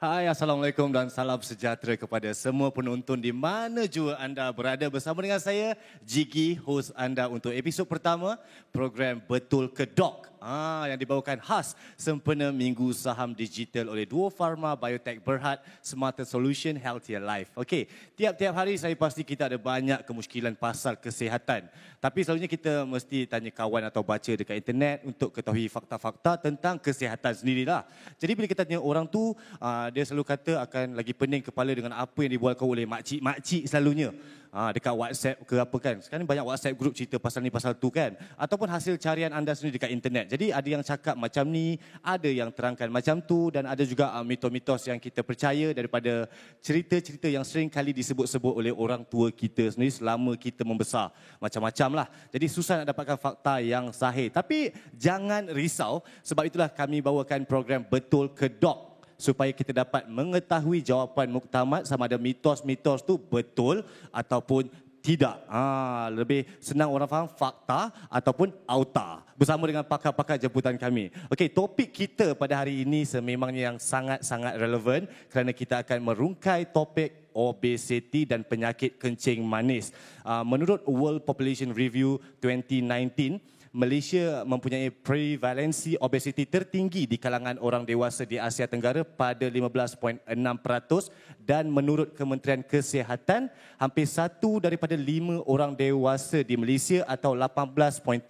Hai, Assalamualaikum dan salam sejahtera kepada semua penonton di mana jua anda berada. Bersama dengan saya, Jiggy, host anda untuk episod pertama program Betul ke Doc. Yang dibawakan khas sempena Minggu Saham Digital oleh Duo Pharma Biotech Berhad, Smarter Solution, Healthier Life. Okey, tiap-tiap hari saya pasti kita ada banyak kemusykilan pasal kesihatan. Tapi selalunya kita mesti tanya kawan atau baca dekat internet untuk ketahui fakta-fakta tentang kesihatan sendirilah. Jadi bila kita tanya orang tu, dia selalu kata akan lagi pening kepala dengan apa yang dibualkan oleh makcik-makcik selalunya. Dekat WhatsApp ke apa kan. Sekarang banyak WhatsApp group cerita pasal ni pasal tu kan. Ataupun hasil carian anda sendiri dekat internet. Jadi ada yang cakap macam ni, ada yang terangkan macam tu dan ada juga mitos-mitos yang kita percaya daripada cerita-cerita yang sering kali disebut-sebut oleh orang tua kita sendiri selama kita membesar. Macam-macam lah. Jadi susah nak dapatkan fakta yang sahih. Tapi jangan risau, sebab itulah kami bawakan program Betul ke Doc, supaya kita dapat mengetahui jawapan muktamad sama ada mitos-mitos tu betul ataupun tidak. Lebih senang orang faham fakta ataupun auta. Bersama dengan pakar-pakar jemputan kami. Okey, topik kita pada hari ini sememangnya yang sangat-sangat relevan kerana kita akan merungkai topik obesiti dan penyakit kencing manis. Menurut World Population Review 2019, Malaysia mempunyai prevalensi obesiti tertinggi di kalangan orang dewasa di Asia Tenggara pada 15.6% dan menurut Kementerian Kesihatan, hampir 1 daripada 5 orang dewasa di Malaysia atau 18.3%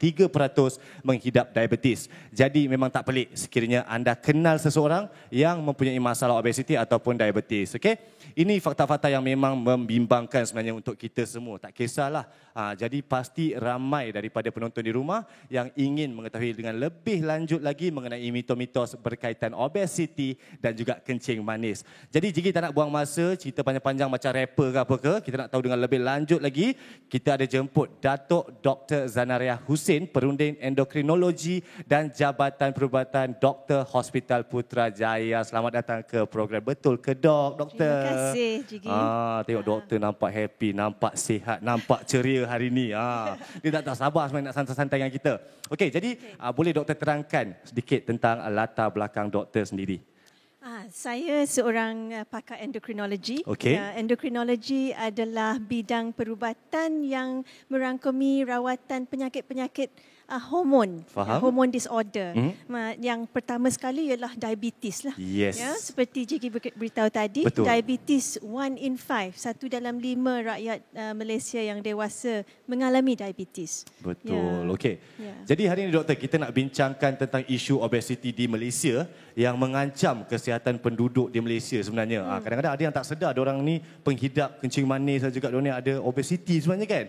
menghidap diabetes. Jadi memang tak pelik sekiranya anda kenal seseorang yang mempunyai masalah obesiti ataupun diabetes. Okey? Ini fakta-fakta yang memang membimbangkan sebenarnya untuk kita semua. Tak kisahlah. Jadi pasti ramai daripada penonton di rumah yang ingin mengetahui dengan lebih lanjut lagi mengenai mitos-mitos berkaitan obesiti dan juga kencing manis. Jadi Jigi tak nak buang masa cerita panjang-panjang macam rapper ke apa ke. Kita nak tahu dengan lebih lanjut lagi. Kita ada jemput Datuk Dr. Zanaria Hussein, Perunding Endokrinologi dan Jabatan Perubatan Dr. Hospital Putrajaya. Selamat datang ke program Betul ke Doc, Doktor. Terima kasih, Jigi. Tengok doktor nampak happy, nampak sihat, nampak ceria hari ni. Dia tak sabar sebenarnya nak santai-santai dengan kita. Okey, jadi boleh doktor terangkan sedikit tentang latar belakang doktor sendiri? Saya seorang pakar endokrinologi. Okey. Endokrinologi adalah bidang perubatan yang merangkumi rawatan penyakit-penyakit hormon, hormon disorder. Yang pertama sekali ialah diabetes lah. Yes. Ya, seperti Jigi beritahu tadi, betul. Diabetes 1 in 5, 1 dalam 5 rakyat Malaysia yang dewasa mengalami diabetes. Betul. Okey. Jadi hari ini doktor, kita nak bincangkan tentang isu obesiti di Malaysia yang mengancam kesihatan penduduk di Malaysia sebenarnya. Kadang-kadang ada yang tak sedar diorang ni penghidap kencing manis dan juga diorang ni ada obesiti sebenarnya kan.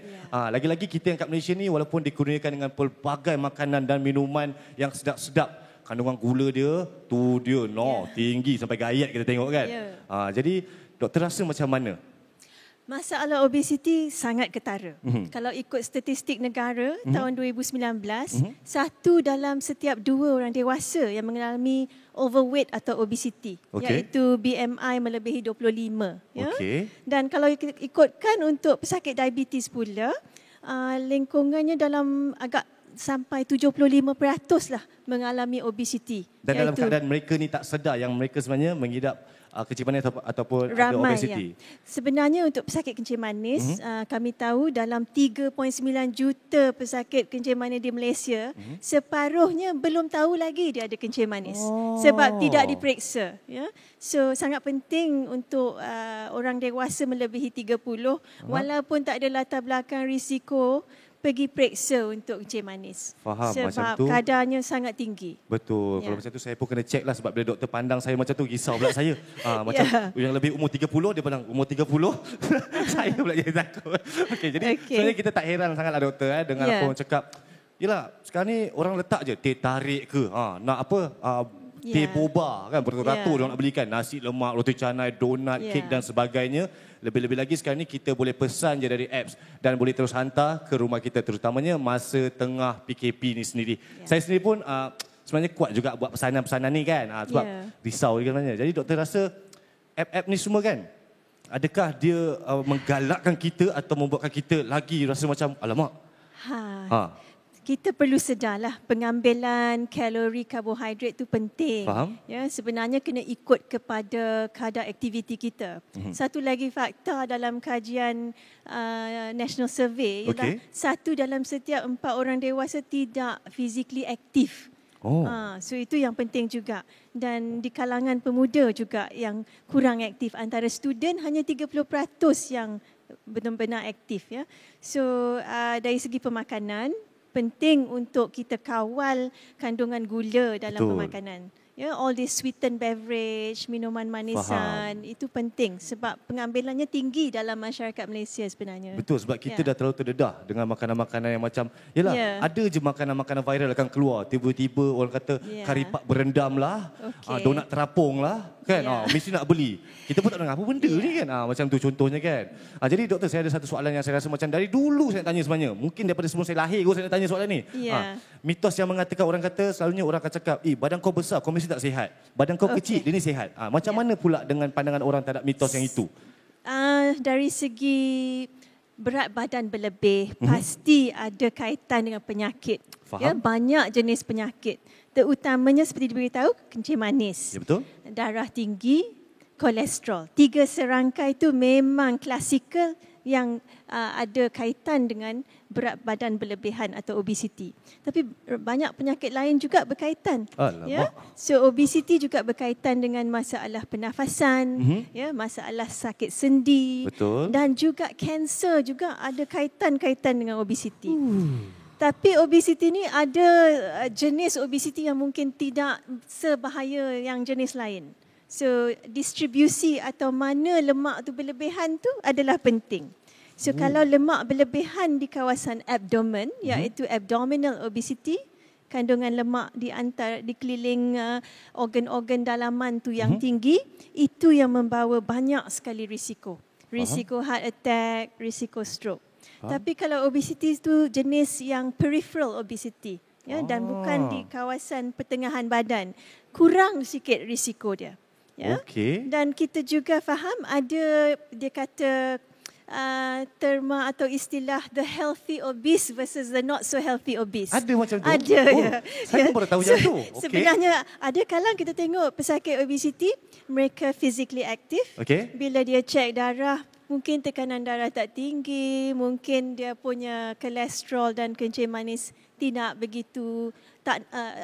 Lagi-lagi kita yang kat Malaysia ni walaupun dikurniakan dengan pelbagai makanan dan minuman yang sedap-sedap, kandungan gula dia tinggi sampai gayat kita tengok kan. Jadi doktor rasa macam mana? Masalah obesiti sangat ketara. Kalau ikut statistik negara tahun 2019, 1 dalam setiap 2 orang dewasa yang mengalami overweight atau obesity, iaitu BMI melebihi 25. Dan kalau ikutkan untuk pesakit diabetes pula, lingkungannya dalam agak sampai 75% lah mengalami obesiti. Dan dalam keadaan mereka ni tak sedar yang mereka sebenarnya mengidap kencing manis ataupun ada obesiti. Sebenarnya untuk pesakit kencing manis, kami tahu dalam 3.9 juta pesakit kencing manis di Malaysia, separuhnya belum tahu lagi dia ada kencing manis sebab tidak diperiksa. So sangat penting untuk orang dewasa melebihi 30 walaupun tak ada latar belakang risiko, pergi periksa untuk kencing manis. Faham, sebab macam tu kadarnya sangat tinggi. Betul. Kalau macam tu saya pun kena check lah sebab bila doktor pandang saya macam tu, risau pula saya. Macam yang lebih umur 30, dia pandang umur 30. Saya pula jadi takut. Jadi sebenarnya kita tak heran sangatlah doktor dengan apa orang cakap. Yelah, sekarang ni orang letak je teh tarik ke, nak apa, teh boba kan, beratus-ratus dia nak belikan, nasi lemak, roti canai, donat, kek dan sebagainya. Lebih-lebih lagi sekarang ni kita boleh pesan je dari apps dan boleh terus hantar ke rumah kita, terutamanya masa tengah PKP ni sendiri. Saya sendiri pun sebenarnya kuat juga buat pesanan-pesanan ni kan, sebab risau juga sebenarnya. Jadi doktor rasa app-app ni semua kan, adakah dia menggalakkan kita atau membuatkan kita lagi rasa macam alamak? kita perlu sedarlah pengambilan kalori karbohidrat itu penting. Faham? Ya, sebenarnya kena ikut kepada kadar aktiviti kita. Satu lagi fakta dalam kajian National Survey ialah satu dalam setiap 4 orang dewasa tidak physically aktif. So itu yang penting juga. Dan di kalangan pemuda juga yang kurang aktif. Antara student hanya 30% yang benar-benar aktif. Ya. So dari segi pemakanan, penting untuk kita kawal kandungan gula dalam pemakanan. Ya, all this sweetened beverage, minuman manisan, itu penting sebab pengambilannya tinggi dalam masyarakat Malaysia sebenarnya. Betul, sebab kita dah terlalu terdedah dengan makanan-makanan yang macam, ada je makanan-makanan viral akan keluar. Tiba-tiba orang kata kari pak berendam lah, donat terapung lah, kan? Mesti nak beli. Kita pun tak dengar apa benda ni kan? Macam tu contohnya kan. Jadi doktor, saya ada satu soalan yang saya rasa macam dari dulu saya nak tanya sebenarnya. Mungkin daripada sebelum saya lahir saya nak tanya soalan ni. Mitos yang mengatakan, orang kata, selalunya orang akan cakap, badan kau besar, kau mesti tak sihat. Badan kau kecil, dia ni sihat. Macam mana pula dengan pandangan orang terhadap mitos yang itu? Dari segi berat badan berlebih, pasti ada kaitan dengan penyakit. Ya, banyak jenis penyakit. Terutamanya seperti diberitahu, kencing manis. Ya, betul. Darah tinggi, kolesterol. 3 serangkai itu memang klasikal yang ada kaitan dengan berat badan berlebihan atau obesiti. Tapi banyak penyakit lain juga berkaitan. Ya. So obesiti juga berkaitan dengan masalah pernafasan, ya, masalah sakit sendi. Betul. Dan juga kanser juga ada kaitan-kaitan dengan obesiti. Tapi obesiti ni ada jenis obesiti yang mungkin tidak sebahaya yang jenis lain. So distribusi atau mana lemak tu berlebihan tu adalah penting. So kalau lemak berlebihan di kawasan abdomen, iaitu abdominal obesity, kandungan lemak di keliling organ-organ dalaman tu yang tinggi, itu yang membawa banyak sekali risiko. Risiko heart attack, risiko stroke. Tapi kalau obesity itu jenis yang peripheral obesity, ya, dan bukan di kawasan pertengahan badan, kurang sikit risiko dia. Ya. Dan kita juga faham ada, dia kata terma atau istilah the healthy obese versus the not so healthy obese. Ada macam tu? Ada. Saya pun baru tahu macam tu. Sebenarnya ada kalang kita tengok pesakit obesity, mereka physically active. Bila dia cek darah, mungkin tekanan darah tak tinggi, mungkin dia punya kolesterol dan kencing manis tidak begitu,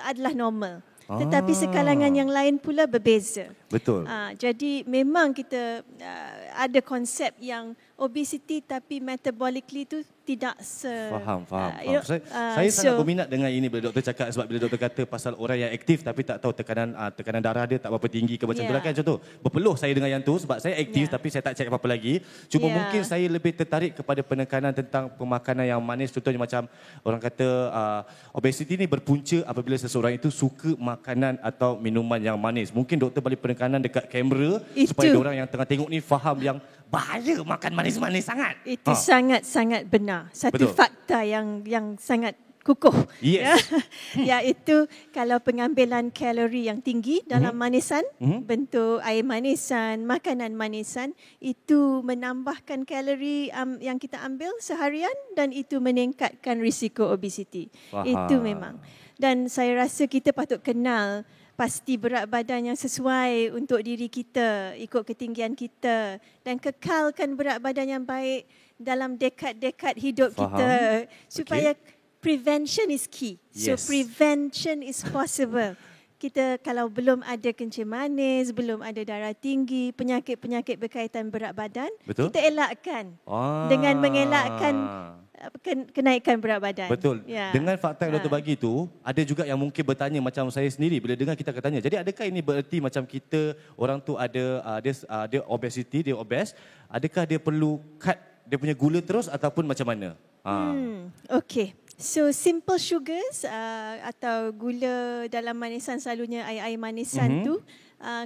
adalah normal. Tetapi sekalangan yang lain pula berbeza. Betul. Jadi memang kita ada konsep yang obesity tapi metabolically tu tidak Faham. Saya sangat berminat dengan ini bila doktor cakap, sebab bila doktor kata pasal orang yang aktif tapi tak tahu tekanan darah dia tak berapa tinggi ke macam tu lah kan. Contoh, berpeluh saya dengan yang tu sebab saya aktif tapi saya tak cek apa-apa lagi. Cuma mungkin saya lebih tertarik kepada penekanan tentang pemakanan yang manis. Contohnya macam orang kata obesity ni berpunca apabila seseorang itu suka makanan atau minuman yang manis. Mungkin doktor balik penekanan dekat kamera supaya orang yang tengah tengok ni faham yang bahaya makan manis-manis sangat. Itu sangat-sangat benar. Satu fakta yang sangat kukuh. Iaitu kalau pengambilan kalori yang tinggi dalam manisan, bentuk air manisan, makanan manisan, itu menambahkan kalori yang kita ambil seharian dan itu meningkatkan risiko obesiti. Itu memang. Dan saya rasa kita patut kenal pasti berat badan yang sesuai untuk diri kita, ikut ketinggian kita, dan kekalkan berat badan yang baik dalam dekad-dekad hidup kita supaya prevention is key. So prevention is possible. Kita kalau belum ada kencing manis, belum ada darah tinggi, penyakit-penyakit berkaitan berat badan, kita elakkan dengan mengelakkan kenaikan berat badan. Betul. Dengan fakta yang doktor bagi tu, ada juga yang mungkin bertanya macam saya sendiri bila dengar kita akan tanya. Jadi adakah ini bererti macam kita orang tu dia obesity, dia obes, adakah dia perlu cut dia punya gula terus ataupun macam mana? Okey. So simple sugars atau gula dalam manisan, selalunya air-air manisan tu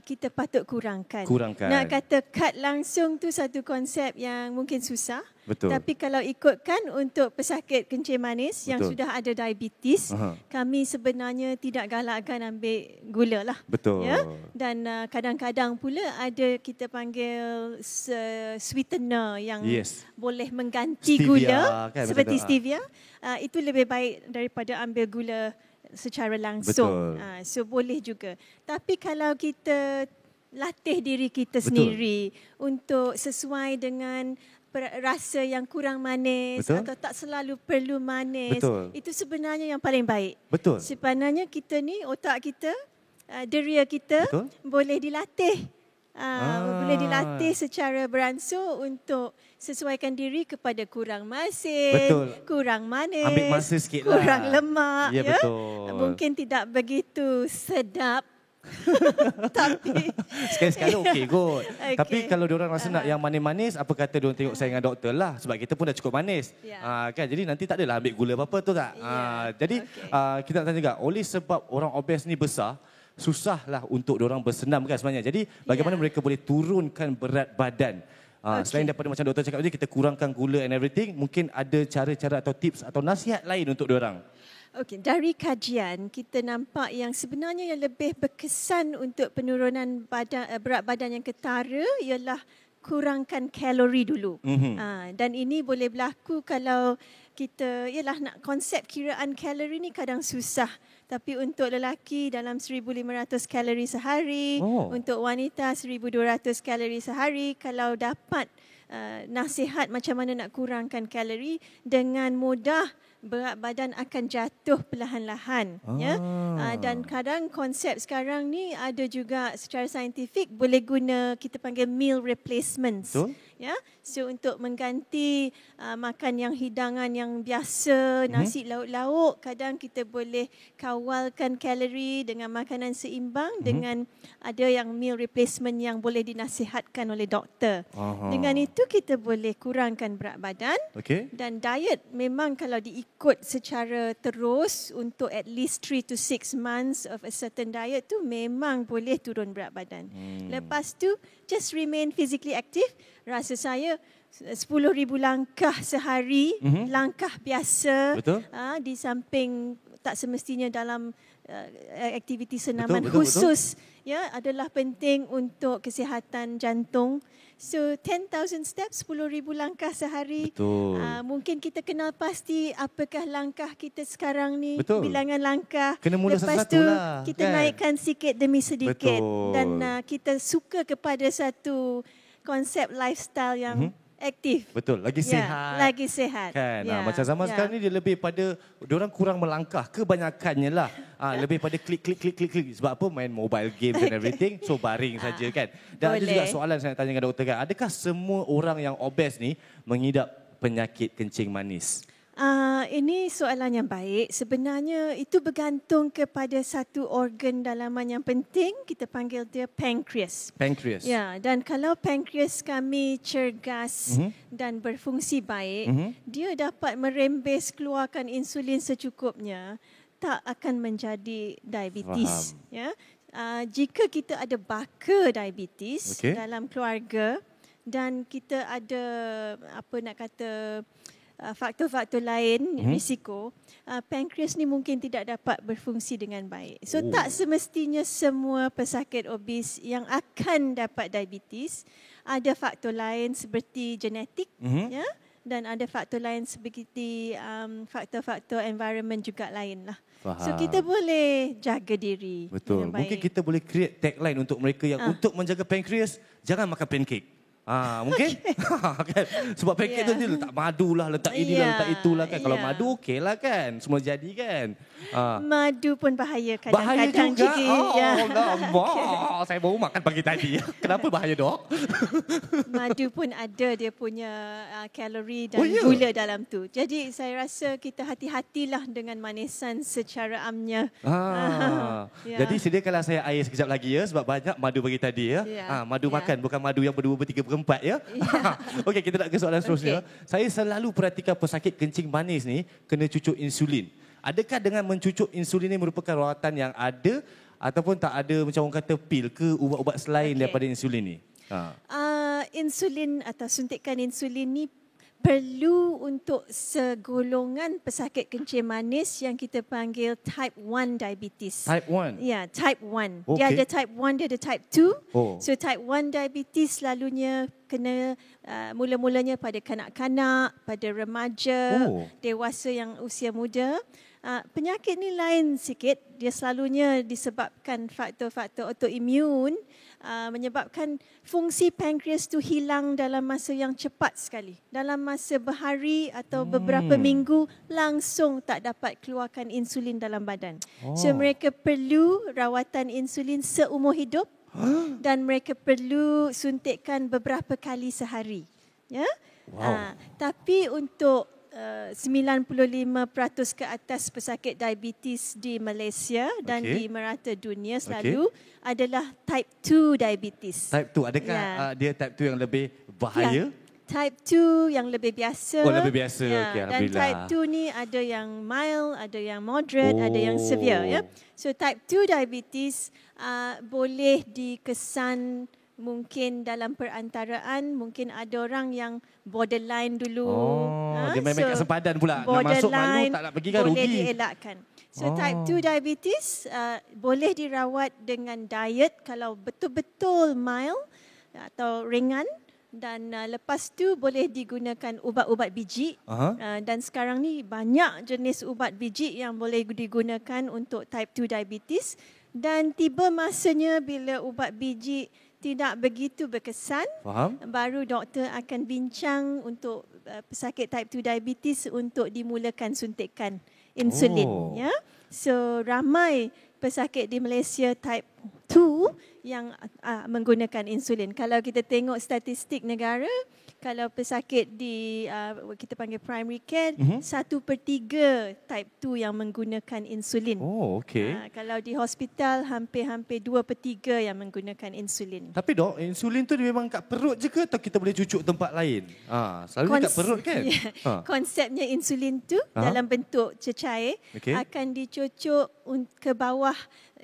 kita patut kurangkan. Kurangkan. Nak kata cut langsung tu satu konsep yang mungkin susah. Betul. Tapi kalau ikutkan untuk pesakit kencing manis yang sudah ada diabetes, kami sebenarnya tidak galakkan ambil gula lah. Betul. Ya? Dan kadang-kadang pula ada kita panggil sweetener yang boleh mengganti stevia, gula kan, seperti stevia. Itu lebih baik daripada ambil gula secara langsung. So boleh juga. Tapi kalau kita latih diri kita sendiri untuk sesuai dengan rasa yang kurang manis atau tak selalu perlu manis, itu sebenarnya yang paling baik. Sebenarnya kita ni, otak kita, deria kita boleh dilatih. Boleh dilatih secara beransur untuk sesuaikan diri kepada kurang masin, kurang manis, ambil masa sikit kurang lemak. Ya, betul. Mungkin tidak begitu sedap. Tapi sekali-sekala okey kot. Tapi kalau diorang rasa nak yang manis-manis, apa kata diorang tengok saya dengan doktor lah. Sebab kita pun dah cukup manis. Kan? Jadi nanti tak adalah ambil gula apa-apa tu tak. Jadi kita nak tanya juga, oleh sebab orang obes ni besar, susahlah untuk diorang bersenam kan sebenarnya. Jadi bagaimana mereka boleh turunkan berat badan? Selain daripada macam doktor cakap tadi, kita kurangkan gula and everything, mungkin ada cara-cara atau tips atau nasihat lain untuk diorang? Okey, dari kajian kita nampak yang sebenarnya yang lebih berkesan untuk penurunan berat badan yang ketara ialah kurangkan kalori dulu. Dan ini boleh berlaku kalau kita nak konsep kiraan kalori ni kadang susah. Tapi untuk lelaki dalam 1,500 kalori sehari, untuk wanita 1,200 kalori sehari. Kalau dapat nasihat macam mana nak kurangkan kalori, dengan mudah berat badan akan jatuh perlahan-lahan. Dan kadang konsep sekarang ni ada juga secara saintifik boleh guna kita panggil meal replacements. So untuk mengganti makan yang hidangan yang biasa, nasi lauk-lauk, kadang kita boleh kawalkan kalori dengan makanan seimbang dengan ada yang meal replacement yang boleh dinasihatkan oleh doktor. Dengan itu kita boleh kurangkan berat badan. Dan diet memang kalau diikut secara terus untuk at least 3 to 6 months of a certain diet tu memang boleh turun berat badan. Lepas tu just remain physically active. Rasa saya 10,000 langkah sehari, langkah biasa, di samping tak semestinya dalam aktiviti senaman khusus, adalah penting untuk kesihatan jantung. So 10,000 steps, 10,000 langkah sehari. Mungkin kita kenal pasti apakah langkah kita sekarang ni, bilangan langkah. Kena mula lepas satu-satu tu lah, kita naikkan sikit demi sedikit. Dan kita suka kepada satu konsep lifestyle yang aktif. Lagi sihat. Lagi sihat. Kan? Macam zaman sekarang ni dia lebih pada diorang kurang melangkah, kebanyakannya lah. Lebih pada klik. Sebab apa? Main mobile games and everything. So baring saja kan. Dan ada juga soalan saya nak tanya dengan doktor kan. Adakah semua orang yang obes ni mengidap penyakit kencing manis? Ini soalan yang baik. Sebenarnya itu bergantung kepada satu organ dalaman yang penting. Kita panggil dia pankreas. Ya, dan kalau pankreas kami cergas dan berfungsi baik, dia dapat merembes keluarkan insulin secukupnya, tak akan menjadi diabetes. Jika kita ada baka diabetes dalam keluarga dan kita ada faktor-faktor lain risiko, pankreas ni mungkin tidak dapat berfungsi dengan baik. So tak semestinya semua pesakit obes yang akan dapat diabetes. Ada faktor lain seperti genetik, dan ada faktor lain seperti faktor-faktor environment juga lain lah. So kita boleh jaga diri. Mungkin kita boleh create tagline untuk mereka yang untuk menjaga pankreas, jangan makan pancake. Mungkin kan? Sebab pancake tu dia letak madu lah, letak ini lah, letak itulah kan. Kalau madu okey lah kan, semua jadi kan. Madu pun bahaya kadang-kadang. Bahaya juga. Saya baru makan pagi tadi. Kenapa bahaya, dok? Madu pun ada dia punya kalori dan gula dalam tu. Jadi saya rasa kita hati-hatilah dengan manisan secara amnya. Jadi sediakanlah saya air sekejap lagi ya, sebab banyak madu pagi tadi ya. Madu makan, bukan madu yang berdua, bertiga, berempat ya. Okey, kita nak ke soalan seterusnya. Saya selalu perhatikan pesakit kencing manis ni kena cucuk insulin. Adakah dengan mencucuk insulin ini merupakan rawatan yang ada Ataupun tak ada macam orang kata pil ke ubat-ubat selain daripada insulin ni? Insulin atau suntikan insulin ni perlu untuk segolongan pesakit kencing manis yang kita panggil type 1 diabetes. Type 1? Ya, type 1. Okay. Dia ada type 1, dia ada type 2. Oh. So type 1 diabetes selalunya kena mula-mulanya pada kanak-kanak, pada remaja, dewasa yang usia muda. Penyakit ni lain sikit, dia selalunya disebabkan faktor-faktor autoimun, menyebabkan fungsi pankreas tu hilang dalam masa yang cepat sekali. Dalam masa berhari atau beberapa minggu langsung tak dapat keluarkan insulin dalam badan. So mereka perlu rawatan insulin seumur hidup dan mereka perlu suntikkan beberapa kali sehari. Ya. Tapi untuk 95% ke atas pesakit diabetes di Malaysia dan di merata dunia selalu adalah type 2 diabetes. Type 2, adakah dia type 2 yang lebih bahaya? Type 2 yang lebih biasa. Oh, lebih biasa. Okey, Dan alhamdulillah. type 2 ni ada yang mild, ada yang moderate, ada yang severe. Ya. So type 2 diabetes boleh dikesan mungkin dalam perantaraan, mungkin ada orang yang borderline dulu. Dia main kat sempadan pula. Nak masuk malu, tak nak pergi kan rugi. Boleh dielakkan. So type 2 diabetes boleh dirawat dengan diet kalau betul-betul mild atau ringan. Dan lepas tu boleh digunakan ubat-ubat biji. Dan sekarang ni banyak jenis ubat biji yang boleh digunakan untuk type 2 diabetes. Dan tiba masanya bila ubat biji tidak begitu berkesan, baru doktor akan bincang untuk pesakit type 2 diabetes untuk dimulakan suntikan insulin. Ya. So ramai pesakit di Malaysia type 2 yang menggunakan insulin. Kalau kita tengok statistik negara, kalau pesakit di kita panggil primary care, 1/3 type 2 yang menggunakan insulin. Kalau di hospital hampir-hampir 2/3 yang menggunakan insulin. Tapi dok, insulin tu dia memang kat perut je ke atau kita boleh cucuk tempat lain? Selalunya kat perut kan? Konsepnya insulin tu dalam bentuk cecair akan dicucuk ke bawah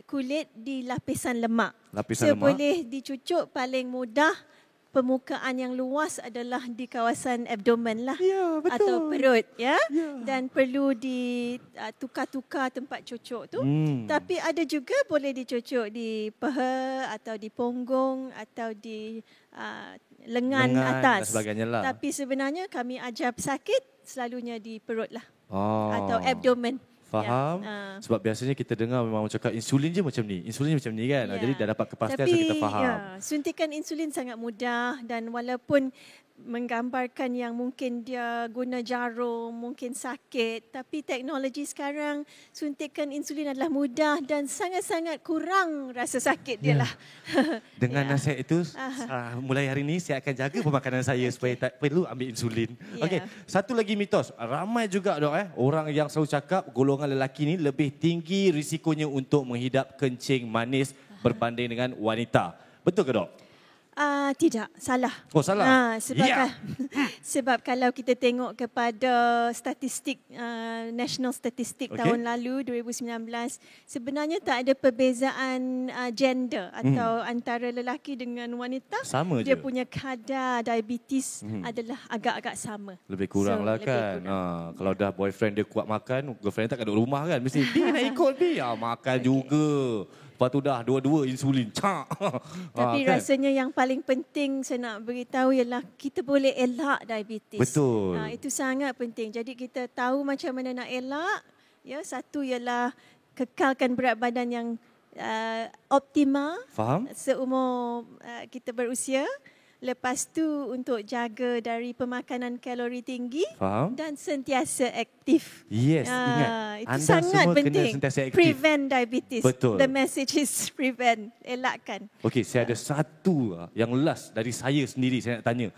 kulit di lapisan lemak. Boleh dicucuk paling mudah. Permukaan yang luas adalah di kawasan abdomen lah, atau perut, dan perlu ditukar-tukar tempat cucuk tu. Tapi ada juga boleh dicucuk di peha atau di punggung atau di lengan atas. Tapi sebenarnya kami ajar pesakit selalunya di perut lah, atau abdomen. Faham? Sebab biasanya kita dengar memang cakap insulin je macam ni. Insulin macam ni kan. Jadi dah dapat kepastian so kita faham. Suntikan insulin sangat mudah dan walaupun menggambarkan yang mungkin dia guna jarum, mungkin sakit. Tapi teknologi sekarang, suntikan insulin adalah mudah dan sangat-sangat kurang rasa sakit dia lah. Dengan nasihat itu, mulai hari ini saya akan jaga pemakanan saya supaya tak perlu ambil insulin. Okey, satu lagi mitos. Ramai juga dok orang yang selalu cakap golongan lelaki ni lebih tinggi risikonya untuk menghidap kencing manis berbanding dengan wanita. Betul ke dok? Tidak, salah. Oh, salah? Sebab kalau kita tengok kepada statistik, national statistik tahun lalu, 2019, sebenarnya tak ada perbezaan gender atau antara lelaki dengan wanita. Sama Dia je. punya kadar diabetes adalah agak-agak sama. Lebih kurang lah kan. Kalau dah boyfriend dia kuat makan, girlfriend tak kat duduk rumah kan. Mesti, dia nak ikut dia. Makan juga. Lepas tu dah dua-dua insulin. Tapi rasanya yang paling penting saya nak beritahu ialah kita boleh elak diabetes. Betul. Itu sangat penting. Jadi kita tahu macam mana nak elak. Ya, satu ialah kekalkan berat badan yang optimal. Faham? Seumur kita berusia. Lepas tu untuk jaga dari pemakanan kalori tinggi. Faham? Dan sentiasa aktif. Yes, ingat. Itu Anda sangat semua penting. kena sentiasa aktif. Prevent diabetes. Betul. The message is prevent. Elakkan. Okey, saya ada satu yang last dari saya sendiri saya nak tanya.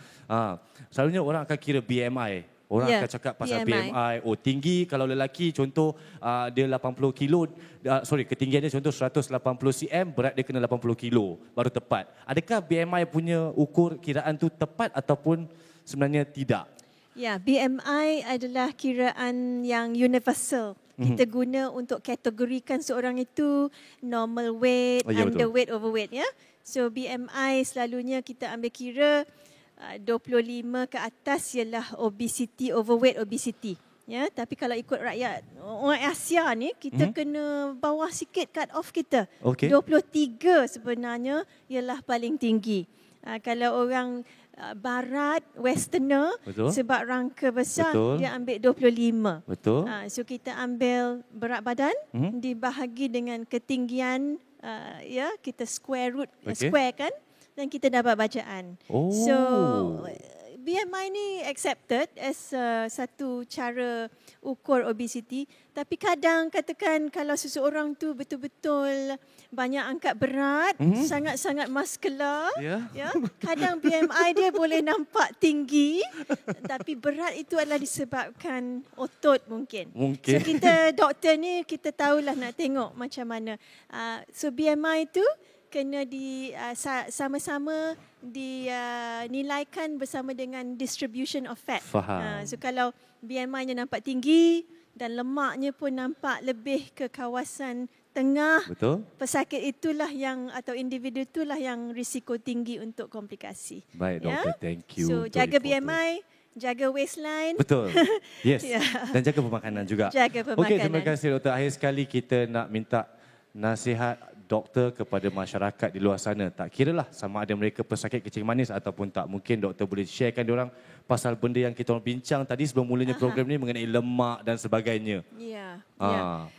Selalunya orang akan kira BMI. Orang akan cakap pasal BMI. Oh, tinggi kalau lelaki contoh dia 80 kilo. Ketinggiannya contoh 180 cm, berat dia kena 80 kilo. Baru tepat. Adakah BMI punya ukur kiraan tu tepat ataupun sebenarnya tidak? Ya, BMI adalah kiraan yang universal. kita guna untuk kategorikan seorang itu normal weight, ya, underweight, overweight ya. So BMI selalunya kita ambil kira 25 ke atas ialah obesity, overweight obesity. Ya, tapi kalau ikut rakyat orang Asia ni kita kena bawah sikit cut off kita. Okey. 23 sebenarnya ialah paling tinggi. Kalau orang barat westerner Betul. sebab rangka besar Betul. dia ambil 25. Betul. So kita ambil berat badan dibahagi dengan ketinggian ya kita square root square kan dan kita dapat bacaan. Oh. So BMI ni accepted as satu cara ukur obesity, tapi kadang katakan kalau seseorang tu betul-betul banyak angkat berat, sangat-sangat muscular, ya, kadang BMI dia boleh nampak tinggi, tapi berat itu adalah disebabkan otot mungkin. So kita doktor ni kita tahulah nak tengok macam mana. So BMI tu kena sama-sama dinilaikan bersama dengan distribution of fat. Faham. So kalau BMI-nya nampak tinggi dan lemaknya pun nampak lebih ke kawasan tengah, Betul. pesakit itulah yang atau individu itulah yang risiko tinggi untuk komplikasi. Baik doktor, thank you. So jaga BMI, jaga waistline. Betul. Yes. Ya. Dan jaga pemakanan juga. Jaga pemakanan. Okey, terima kasih doktor. Akhir sekali kita nak minta nasihat doktor kepada masyarakat di luar sana. Tak kiralah sama ada mereka pesakit kencing manis ataupun tak. Mungkin doktor boleh sharekan diorang pasal benda yang kita orang bincang tadi sebelum mulanya program ni mengenai lemak dan sebagainya. Ya. Ah.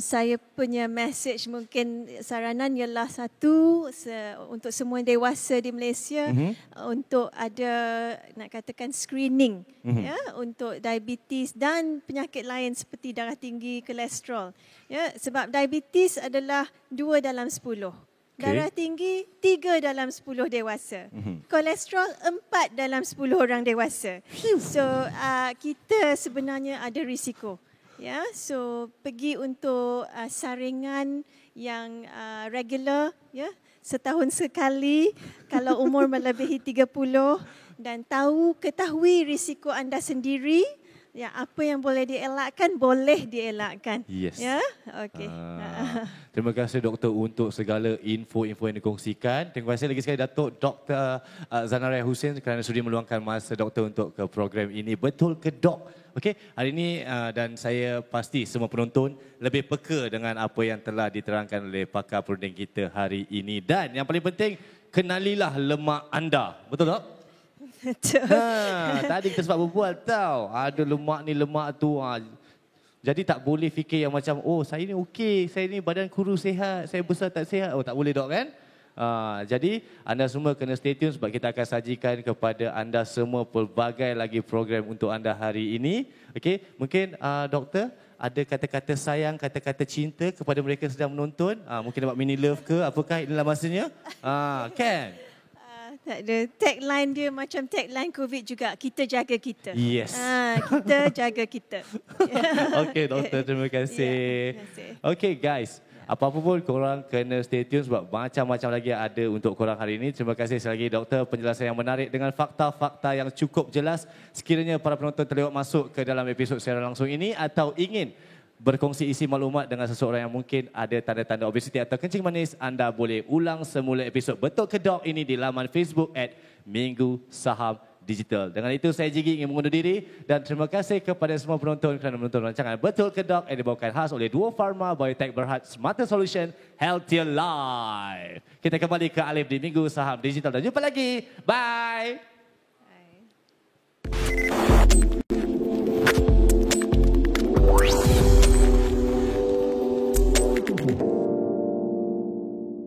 Saya punya message mungkin saranan ialah satu untuk semua dewasa di Malaysia untuk ada nak katakan screening ya untuk diabetes dan penyakit lain seperti darah tinggi, kolesterol. Ya, sebab diabetes adalah 2 dalam 10. Darah tinggi 3 dalam 10 dewasa. Kolesterol 4 dalam 10 orang dewasa. So kita sebenarnya ada risiko. Ya, so pergi untuk saringan yang regular ya, setahun sekali kalau umur melebihi 30 dan ketahui risiko anda sendiri. Ya, apa yang boleh dielakkan, boleh dielakkan. Yes. Ya, okey. Terima kasih doktor untuk segala info-info yang dikongsikan. Terima kasih lagi sekali Datuk Dr. Zanaria Hussein kerana sudi meluangkan masa doktor untuk ke program ini. Betul ke dok? Okey, hari ini dan saya pasti semua penonton lebih peka dengan apa yang telah diterangkan oleh pakar perunding kita hari ini. Dan yang paling penting, kenalilah lemak anda. Betul tak? Betul. Tadi kita sebab berbual tahu. Ada lemak ni, lemak tu. Jadi tak boleh fikir yang macam, oh saya ni okey, saya ni badan kurus sihat, saya besar tak sihat. Oh tak boleh dok kan? Jadi anda semua kena stay tune sebab kita akan sajikan kepada anda semua pelbagai lagi program untuk anda hari ini. Okey, mungkin doktor ada kata-kata sayang, kata-kata cinta kepada mereka yang sedang menonton. Mungkin dapat mini love ke, apakah inilah masanya? Kan? Tak ada. Tagline dia macam tagline COVID juga. Kita jaga kita. Yes. Kita jaga kita. Okey doktor, terima kasih. Ya, terima kasih. Okey guys, apa-apa pun korang kena stay tune sebab macam-macam lagi ada untuk korang hari ini. Terima kasih sekali lagi doktor, penjelasan yang menarik dengan fakta-fakta yang cukup jelas. Sekiranya para penonton terlewat masuk ke dalam episod secara langsung ini atau ingin berkongsi isi maklumat dengan seseorang yang mungkin ada tanda-tanda obesiti atau kencing manis, anda boleh ulang semula episod Betul ke Dok ini di laman Facebook @Minggu Saham Digital. Dengan itu saya Jiggy ingin mengundur diri dan terima kasih kepada semua penonton kerana menonton rancangan Betul ke Dok yang dibawakan khas oleh Duo Pharma Biotech Berhad Smarter Solution Healthier Life. Kita kembali ke Alif di Minggu Saham Digital dan jumpa lagi. Bye.